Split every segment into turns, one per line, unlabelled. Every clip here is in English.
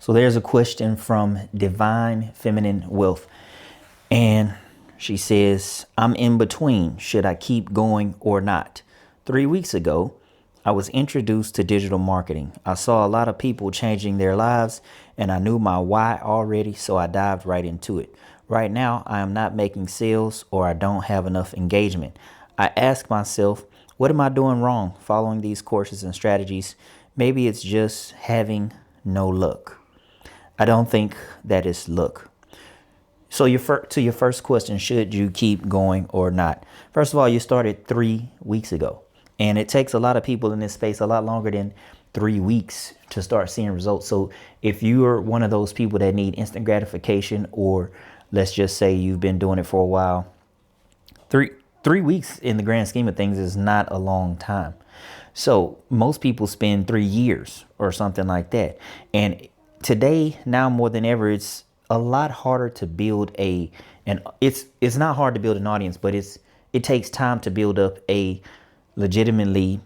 So there's a question from Divine Feminine Wealth. And she says, I'm in between. Should I keep going or not? 3 weeks ago, I was introduced to digital marketing. I saw a lot of people changing their lives and I knew my why already, so I dived right into it. Right now, I am not making sales or I don't have enough engagement. I ask myself, what am I doing wrong following these courses and strategies? Maybe it's just having no luck. I don't think that is luck. So to your first question, should you keep going or not? First of all, you started 3 weeks ago, and it takes a lot of people in this space a lot longer than 3 weeks to start seeing results. So if you are one of those people that need instant gratification, or let's just say you've been doing it for a while, three weeks in the grand scheme of things is not a long time. So most people spend 3 years or something like that. And today, now more than ever, it's a lot harder to build it's not hard to build an audience, but it takes time to build up a legitimately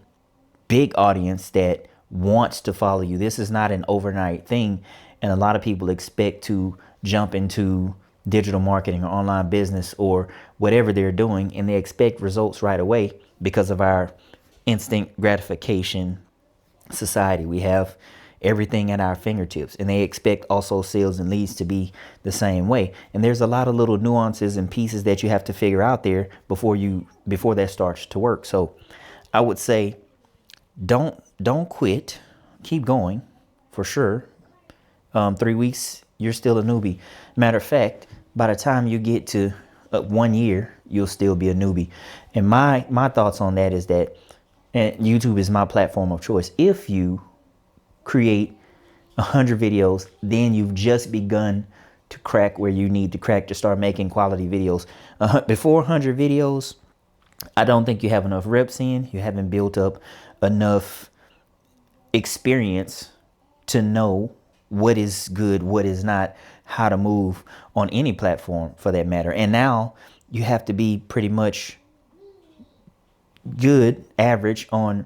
big audience that wants to follow you. This is not an overnight thing. And a lot of people expect to jump into digital marketing or online business or whatever they're doing, and they expect results right away because of our instant gratification society. We have everything at our fingertips, and they expect also sales and leads to be the same way. And there's a lot of little nuances and pieces that you have to figure out there before that starts to work. So I would say don't quit, keep going for sure. 3 weeks, you're still a newbie. Matter of fact, by the time you get to 1 year, you'll still be a newbie. And my thoughts on that is that YouTube is my platform of choice. If you create 100 videos, then you've just begun to crack where you need to crack to start making quality videos. Before 100 videos, I don't think you have enough reps in. You haven't built up enough experience to know what is good, what is not, how to move on any platform for that matter. And now you have to be pretty much good, average on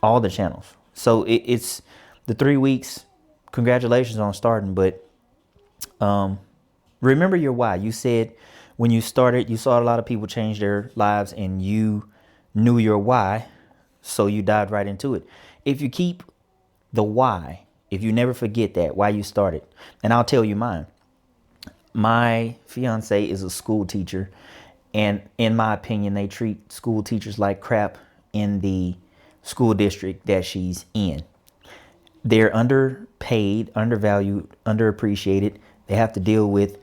all the channels. So it's the 3 weeks. Congratulations on starting, but remember your why. You said when you started, you saw a lot of people change their lives and you knew your why, so you dived right into it. If you keep the why, if you never forget that, why you started, and I'll tell you mine. My fiance is a school teacher, and in my opinion, they treat school teachers like crap in the school district that she's in. They're underpaid, undervalued, underappreciated. They have to deal with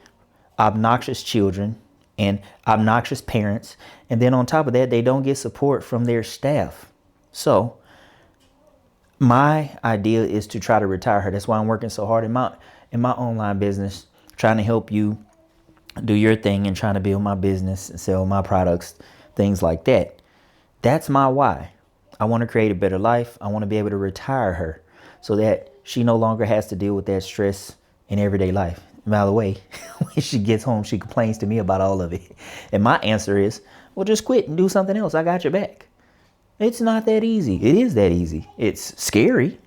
obnoxious children and obnoxious parents. And then on top of that, they don't get support from their staff. So my idea is to try to retire her. That's why I'm working so hard in my online business, trying to help you do your thing and trying to build my business and sell my products, things like that. That's my why. I want to create a better life. I want to be able to retire her so that she no longer has to deal with that stress in everyday life. And by the way, when she gets home, she complains to me about all of it. And my answer is, well, just quit and do something else. I got your back. It's not that easy. It is that easy. It's scary,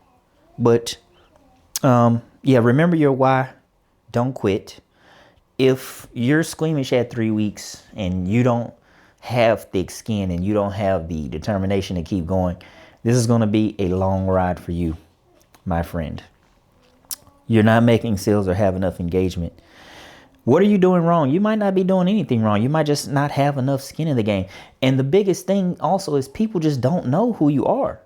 but remember your why. Don't quit. If you're squeamish at 3 weeks and you don't have thick skin and you don't have the determination to keep going, this is going to be a long ride for you, my friend. You're not making sales or have enough engagement. What are you doing wrong? You might not be doing anything wrong. You might just not have enough skin in the game. And the biggest thing also is people just don't know who you are,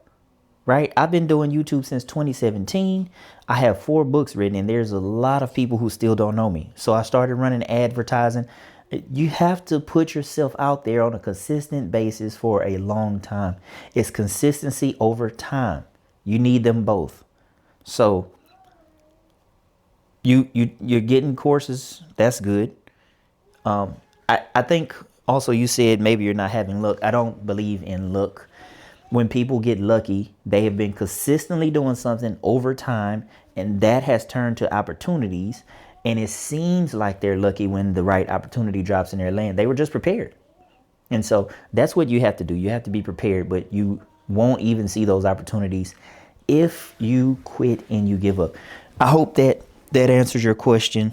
right? I've been doing YouTube since 2017. I have 4 books written, and there's a lot of people who still don't know me. So I started running advertising. You have to put yourself out there on a consistent basis for a long time. It's consistency over time. You need them both. So you're getting courses. That's good. I think also you said maybe you're not having luck. I don't believe in luck. When people get lucky, they have been consistently doing something over time, and that has turned to opportunities. And it seems like they're lucky when the right opportunity drops in their land. They were just prepared. And so that's what you have to do. You have to be prepared, but you won't even see those opportunities if you quit and you give up. I hope that answers your question.